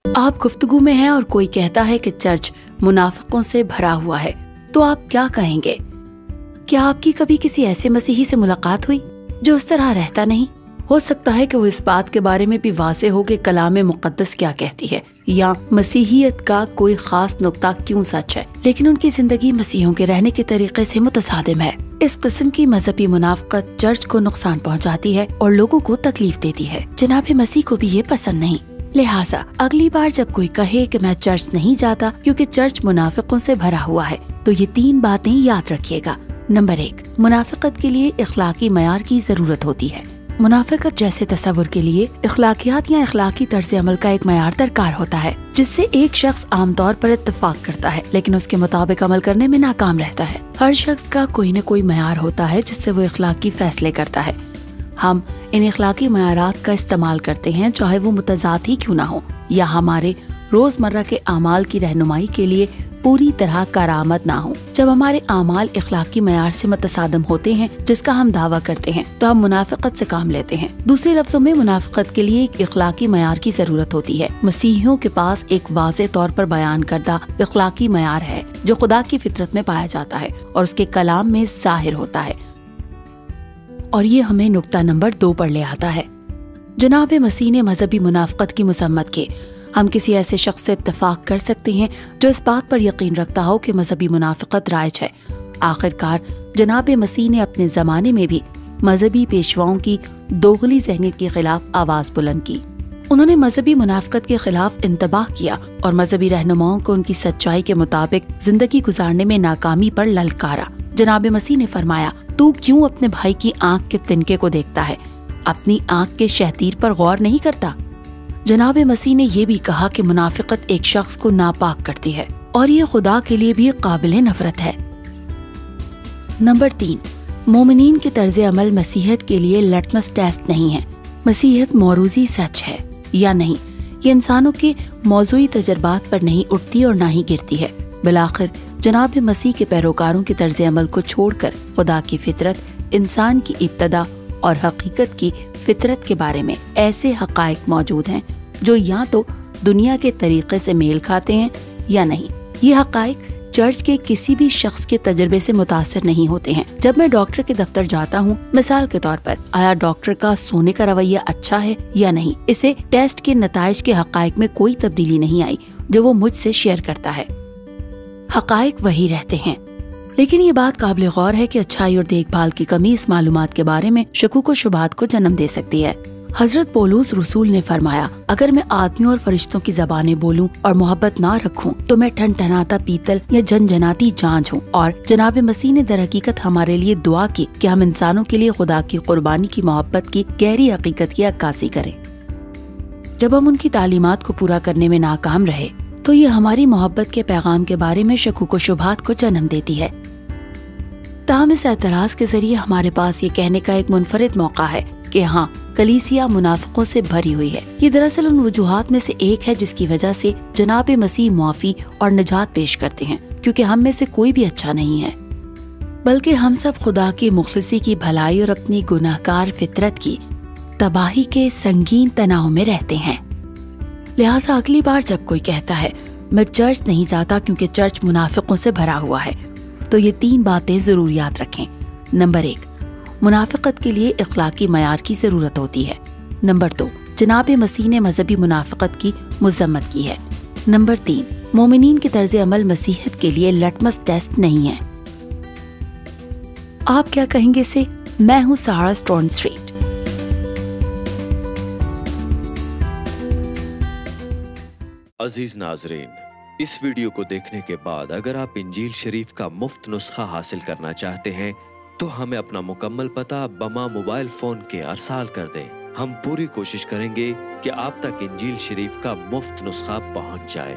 آپ گفتگو میں ہیں اور کوئی کہتا ہے کہ چرچ منافقوں سے بھرا ہوا ہے، تو آپ کیا کہیں گے؟ کیا آپ کی کبھی کسی ایسے مسیحی سے ملاقات ہوئی جو اس طرح رہتا نہیں؟ ہو سکتا ہے کہ وہ اس بات کے بارے میں بھی واضح ہو کہ کلام مقدس کیا کہتی ہے یا مسیحیت کا کوئی خاص نقطہ کیوں سچ ہے، لیکن ان کی زندگی مسیحیوں کے رہنے کے طریقے سے متصادم ہے۔ اس قسم کی مذہبی منافقت چرچ کو نقصان پہنچاتی ہے اور لوگوں کو تکلیف دیتی ہے۔ جناب مسیح کو بھی یہ پسند نہیں، لہٰذا اگلی بار جب کوئی کہے کہ میں چرچ نہیں جاتا کیونکہ چرچ منافقوں سے بھرا ہوا ہے، تو یہ 3 باتیں یاد رکھیے گا۔ نمبر 1، منافقت کے لیے اخلاقی معیار کی ضرورت ہوتی ہے۔ منافقت جیسے تصور کے لیے اخلاقیات یا اخلاقی طرز عمل کا ایک معیار درکار ہوتا ہے، جس سے ایک شخص عام طور پر اتفاق کرتا ہے لیکن اس کے مطابق عمل کرنے میں ناکام رہتا ہے۔ ہر شخص کا کوئی نہ کوئی معیار ہوتا ہے جس سے وہ اخلاقی فیصلے کرتا ہے۔ ہم ان اخلاقی معیارات کا استعمال کرتے ہیں چاہے وہ متضاد ہی کیوں نہ ہو یا ہمارے روزمرہ کے اعمال کی رہنمائی کے لیے پوری طرح کارآمد نہ ہوں۔ جب ہمارے اعمال اخلاقی معیار سے متصادم ہوتے ہیں جس کا ہم دعویٰ کرتے ہیں تو ہم منافقت سے کام لیتے ہیں۔ دوسرے لفظوں میں منافقت کے لیے ایک اخلاقی معیار کی ضرورت ہوتی ہے۔ مسیحیوں کے پاس ایک واضح طور پر بیان کردہ اخلاقی معیار ہے جو خدا کی فطرت میں پایا جاتا ہے اور اس کے کلام میں ظاہر ہوتا ہے، اور یہ ہمیں نقطہ نمبر 2 پر لے آتا ہے۔ جناب مسیح نے مذہبی منافقت کی مذمت کی۔ ہم کسی ایسے شخص سے اتفاق کر سکتے ہیں جو اس بات پر یقین رکھتا ہو کہ مذہبی منافقت رائج ہے۔ آخرکار جناب مسیح نے اپنے زمانے میں بھی مذہبی پیشواؤں کی دوغلی ذہنیت کے خلاف آواز بلند کی۔ انہوں نے مذہبی منافقت کے خلاف انتباہ کیا اور مذہبی رہنماؤں کو ان کی سچائی کے مطابق زندگی گزارنے میں ناکامی پر للکارا۔ جناب مسیح نے فرمایا، تو کیوں اپنے بھائی کی آنکھ کے تنکے کو دیکھتا ہے، اپنی آنکھ کے شہتیر پر غور نہیں کرتا؟ جناب مسیح نے یہ بھی کہا کہ منافقت ایک شخص کو ناپاک کرتی ہے اور یہ خدا کے لیے بھی قابل نفرت ہے۔ نمبر 3، مومنین کے طرز عمل مسیحیت کے لیے لٹمس ٹیسٹ نہیں ہے۔ مسیحیت موروثی سچ ہے یا نہیں، یہ انسانوں کے موضوعی تجربات پر نہیں اٹھتی اور نہ ہی گرتی ہے۔ بالآخر جناب مسیح کے پیروکاروں کے طرز عمل کو چھوڑ کر خدا کی فطرت، انسان کی ابتدا اور حقیقت کی فطرت کے بارے میں ایسے حقائق موجود ہیں جو یا تو دنیا کے طریقے سے میل کھاتے ہیں یا نہیں۔ یہ حقائق چرچ کے کسی بھی شخص کے تجربے سے متاثر نہیں ہوتے ہیں۔ جب میں ڈاکٹر کے دفتر جاتا ہوں، مثال کے طور پر، آیا ڈاکٹر کا سونے کا رویہ اچھا ہے یا نہیں، اسے ٹیسٹ کے نتائج کے حقائق میں کوئی تبدیلی نہیں آئی جو وہ مجھ سے شیئر کرتا ہے۔ حقائق وہی رہتے ہیں، لیکن یہ بات قابل غور ہے کہ اچھائی اور دیکھ بھال کی کمی اس معلومات کے بارے میں شکوک و شبہات کو جنم دے سکتی ہے۔ حضرت پولس رسول نے فرمایا، اگر میں آدمیوں اور فرشتوں کی زبانیں بولوں اور محبت نہ رکھوں تو میں ٹھنٹھناتا پیتل یا جھنجھناتی جانچ ہوں۔ اور جناب مسیح نے در حقیقت ہمارے لیے دعا کی کہ ہم انسانوں کے لیے خدا کی قربانی کی محبت کی گہری حقیقت کی عکاسی کریں۔ جب ہم ان کی تعلیمات کو پورا کرنے میں ناکام رہے تو یہ ہماری محبت کے پیغام کے بارے میں شکوک و شبہات کو جنم دیتی ہے۔ تاہم اس اعتراض کے ذریعے ہمارے پاس یہ کہنے کا ایک منفرد موقع ہے کہ ہاں، کلیسیا منافقوں سے بھری ہوئی ہے۔ یہ دراصل ان وجوہات میں سے ایک ہے جس کی وجہ سے جناب مسیح معافی اور نجات پیش کرتے ہیں، کیونکہ ہم میں سے کوئی بھی اچھا نہیں ہے، بلکہ ہم سب خدا کی مخلصی کی بھلائی اور اپنی گناہگار فطرت کی تباہی کے سنگین تناؤ میں رہتے ہیں۔ لہٰذا اگلی بار جب کوئی کہتا ہے میں چرچ نہیں جاتا کیونکہ چرچ منافقوں سے بھرا ہوا ہے، تو یہ 3 باتیں ضرور یاد رکھیں۔ نمبر 1، منافقت کے لیے اخلاقی معیار کی ضرورت ہوتی ہے۔ نمبر 2، جناب مسیح نے مذہبی منافقت کی مذمت کی ہے۔ نمبر 3، مومنین کے طرز عمل مسیحیت کے لیے لٹمس ٹیسٹ نہیں ہے۔ آپ کیا کہیں گے اسے؟ میں ہوں سارا اسٹون اسٹریٹ۔ عزیز ناظرین، اس ویڈیو کو دیکھنے کے بعد اگر آپ انجیل شریف کا مفت نسخہ حاصل کرنا چاہتے ہیں تو ہمیں اپنا مکمل پتہ بما موبائل فون کے ارسال کر دیں۔ ہم پوری کوشش کریں گے کہ آپ تک انجیل شریف کا مفت نسخہ پہنچ جائے۔